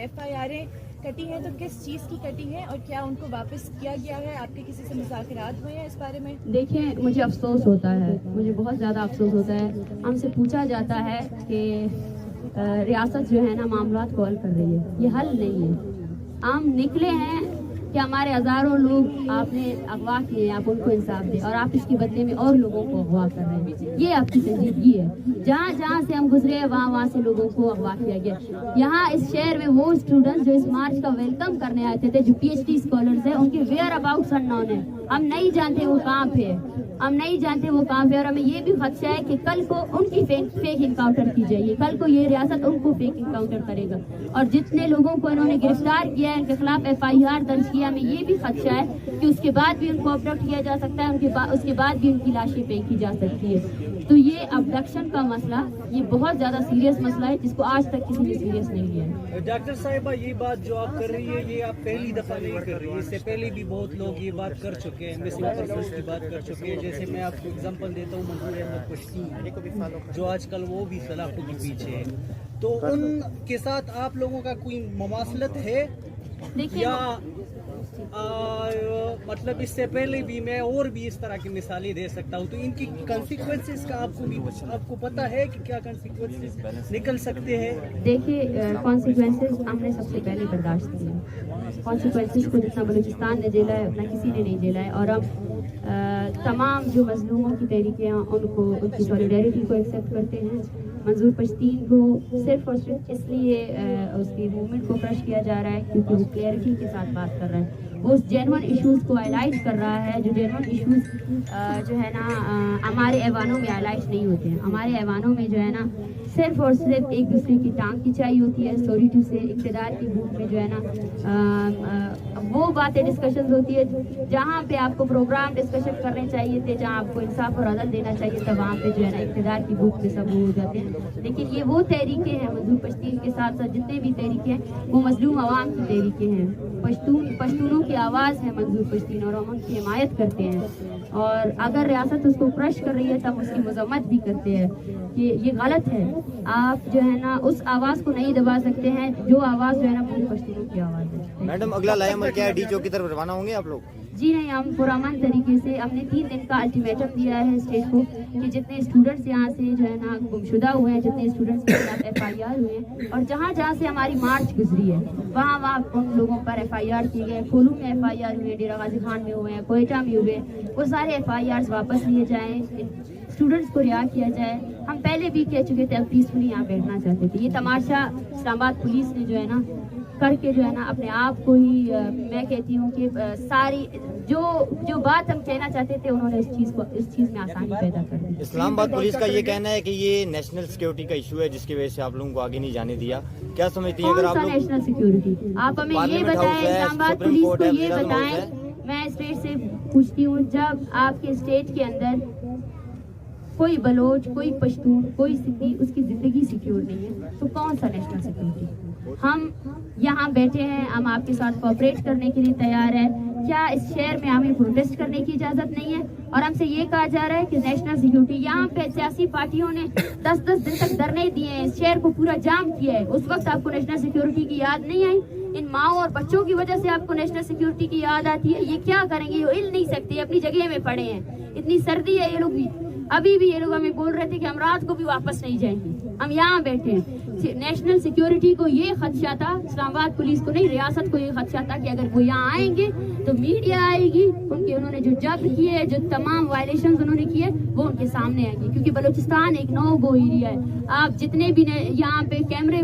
FIR کٹی ہیں تو کس چیز کی کٹی ہیں اور کیا ان کو واپس کیا گیا ہے؟ آپ کے کسی سے مذاکرات ہوئے ہیں اس بارے میں؟ دیکھیں مجھے افسوس ہوتا ہے، مجھے بہت زیادہ افسوس ہوتا ہے. ہم سے پوچھا جاتا ہے کہ ریاست جو ہے نا معاملات کو حل کر رہی ہے. یہ حل نہیں ہے. ہم نکلے ہیں کہ ہمارے ہزاروں لوگ آپ نے اغوا کیے ہیں، آپ ان کو انصاف دیں، اور آپ اس کے بدلے میں اور لوگوں کو اغوا کر رہے ہیں. یہ آپ کی سنجیدگی ہے. جہاں جہاں سے ہم گزرے وہاں سے لوگوں کو اغوا کیا گیا. یہاں اس شہر میں وہ اسٹوڈنٹس جو اس مارچ کا ویلکم کرنے آتے تھے، جو PhD اسکالرس ہیں، ان کے ویئر اباؤٹس اننون ہیں. ہم نہیں جانتے وہ کہاں پہ ہے، ہم نہیں جانتے وہ کہاں پہ. اور ہمیں یہ بھی خدشہ ہے کہ کل کو ان کی فیک انکاؤنٹر کی جائے گی، کل کو یہ ریاست ان کو فیک انکاؤنٹر کرے گا. اور جتنے لوگوں کو انہوں نے گرفتار کیا ہے، ان کے خلاف FIR درج کیا، ہمیں یہ بھی خدشہ ہے کہ اس کے بعد بھی ان کو ابڈکٹ کیا جا سکتا ہے، اس کے بعد بھی ان کی لاشیں پھینکی جا سکتی ہے. تو یہ ابڈکشن کا مسئلہ یہ بہت زیادہ سیریس مسئلہ ہے، جس کو آج تک کسی نے سیریس نہیں لیا ہے. ڈاکٹر صاحبہ، یہ بات جو آپ کر رہی ہے یہ آپ پہلی دفعہ نہیں کر رہی ہے، اس سے پہلے بھی بہت لوگ یہ بات کر چکے ہیں، مسنگ پرسنس کی بات کر چکے ہیں. جیسے میں آپ کو اگزامپل دیتا ہوں منظور احمد پشتین، جو آج کل وہ بھی سلاخوں کے پیچھے ہے. تو ان کے ساتھ آپ لوگوں کا کوئی مماثلت ہے یا مطلب اس سے پہلے بھی میں اور بھی اس طرح کی مثالیں دے سکتا ہوں؟ تو ان کی کنسیکوینسز کا آپ کو پتہ ہے کہ کیا کنسیکوینسز نکل سکتے ہیں؟ دیکھیے کانسیکوینسز ہم نے سب سے پہلے برداشت کیے. کانسیکوینسز کو جتنا بلوچستان نے جیلا ہے اتنا کسی نے نہیں جیلا ہے. اور ہم تمام جو مظلوموں کی تحریکیں ہیں ان کو، ان کی سولیڈیرٹی کو ایکسیپٹ کرتے ہیں. منظور پشتین کو صرف اور صرف اس لیے اس کی موومنٹ کو کرش کیا جا رہا ہے کیونکہ وہ کلیئرٹی کے ساتھ بات کر رہا ہے. وہ اس جینون ایشوز کو ہائلائٹ کر رہا ہے، جو جینون ایشوز جو ہے نا ہمارے ایوانوں میں ہائلائٹ نہیں ہوتے ہیں. ہمارے ایوانوں میں جو ہے نا صرف اور صرف ایک دوسرے کی ٹانگ کھینچائی ہوتی ہے. اسٹوری ٹو سے اقتدار کی بھوک میں جو ہے نا وہ باتیں ڈسکشنز ہوتی ہے. جہاں پہ آپ کو پروگرام ڈسکشن کرنے چاہیے تھے، جہاں آپ کو انصاف اور عدل دینا چاہیے تھا، وہاں پہ جو ہے نا اقتدار کی بھوک میں سب ہو جاتے ہیں. لیکن یہ وہ تحریکیں ہیں منظور پشتین کے ساتھ ساتھ جتنے بھی تحریکیں ہیں وہ مظلوم عوام کی تحریکیں ہیں. پشتونوں کی آواز ہے منظور پشتین، اور ہم ان کی حمایت کرتے ہیں. اور اگر ریاست اس کو کرش کر رہی ہے تب اس کی مذمت بھی کرتے ہیں کہ یہ غلط ہے. آپ جو ہے نا اس آواز کو نہیں دبا سکتے ہیں جو آواز جو ہے نا منظور پشتینوں کی آواز ہے. میڈم اگلا لائحہ عمل کیا ہے؟ ڈی چوک کی طرف روانہ ہوں گے آپ لوگ؟ جی نہیں، ہم پرامن طریقے سے ہم نے 3 دن کا الٹیمیٹم دیا ہے اسٹیٹ کو کہ جتنے اسٹوڈنٹس یہاں سے جو ہے نا گمشدہ ہوئے ہیں، جتنے اسٹوڈنٹس کے خلاف FIR ہوئے ہیں، اور جہاں جہاں سے ہماری مارچ گزری ہے وہاں ان لوگوں پر FIR کیے گئے. کھولو میں FIR ہوئے، ڈیرہ غازی خان میں ہوئے ہیں، کوئٹہ میں ہوئے. وہ سارے FIRs واپس لیے جائیں، اسٹوڈنٹس کو رہا کیا جائے. ہم پہلے بھی کہہ چکے تھے، اب پیسفلی یہاں بیٹھنا چاہتے تھے. یہ تماشا اسلام آباد پولیس نے جو ہے نا کر کے جو ہے نا اپنے آپ کو ہی میں کہتی ہوں کہ ساری جو بات ہم کہنا چاہتے تھے انہوں نے اس چیز میں آسانی پیدا کر دی. اسلام آباد پولیس کا یہ کہنا ہے کہ یہ نیشنل سیکیورٹی کا ایشو ہے جس کی وجہ سے آپ لوگوں کو آگے نہیں جانے دیا. کیا سمجھتی ہیں اگر آپ لوگ نیشنل سیکیورٹی؟ آپ ہمیں یہ بتائیں، اسلام آباد پولیس کو یہ بتائیں. میں اسٹیٹ سے پوچھتی ہوں، جب آپ کے اسٹیٹ کے اندر کوئی بلوچ، کوئی پشتون، کوئی سندھی، اس کی زندگی سیکیور نہیں ہے تو کون سا نیشنل سیکیورٹی؟ ہم یہاں بیٹھے ہیں، ہم آپ کے ساتھ کوآپریٹ کرنے کے لیے تیار ہیں. کیا اس شہر میں ہمیں پروٹیسٹ کرنے کی اجازت نہیں ہے؟ اور ہم سے یہ کہا جا رہا ہے کہ نیشنل سیکیورٹی. یہاں پہ سیاسی پارٹیوں نے 10 دن تک دھرنے دیے ہیں، اس شہر کو پورا جام کیا ہے. اس وقت آپ کو نیشنل سیکیورٹی کی یاد نہیں آئی؟ ان ماؤں اور بچوں کی وجہ سے آپ کو نیشنل سیکیورٹی کی یاد آتی ہے. یہ کیا کریں گے؟ یہ ہل نہیں سکتے، اپنی جگہ میں پڑے ہیں. اتنی سردی ہے، یہ لوگ بھی ابھی بھی یہ لوگ ہمیں بول رہے تھے کہ ہم رات کو بھی واپس نہیں جائیں گے. ہم یہاں بیٹھے ہیں. نیشنل سیکیورٹی کو یہ خدشہ تھا، اسلام آباد پولیس کو نہیں، ریاست کو یہ خدشہ تھا کہ اگر وہ یہاں آئیں گے تو میڈیا آئے گی، انہوں نے جو جبر کیے، جو تمام وائلیشنز انہوں نے کیے وہ ان کے سامنے آئیں گے. کیونکہ بلوچستان ایک نو گو ایریا ہے. آپ جتنے بھی یہاں پہ کیمرے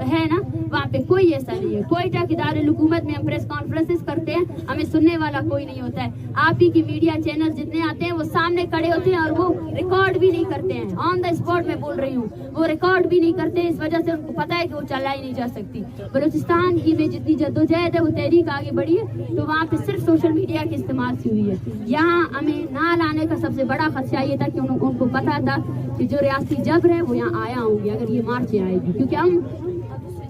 ہے نا، وہاں پہ کوئی ایسا نہیں ہے. کوئٹہ کے دارالحکومت میں ہم پریس کانفرنسز کرتے ہیں، ہمیں سننے والا کوئی نہیں ہوتا ہے. آپ ہی کی میڈیا چینل جتنے آتے ہیں وہ سامنے کھڑے ہوتے ہیں اور وہ ریکارڈ بھی نہیں کرتے ہیں. آن دا اسپاٹ میں بول رہی ہوں، وہ ریکارڈ بھی نہیں کرتے. اس وجہ سے ان کو پتا ہے کہ وہ چلا ہی نہیں جا سکتی. بلوچستان کی میں جتنی جدوجہد ہے، وہ تحریک آگے بڑھی ہے تو وہاں پہ صرف سوشل میڈیا کے استعمال سے ہوئی ہے. یہاں ہمیں نہ لانے کا سب سے بڑا خدشہ یہ تھا کہ ان کو پتا تھا کہ جو ریاستی جبر ہے وہ یہاں آیا ہوں گے اگر یہ مارچیں آئے گی. کیونکہ ہم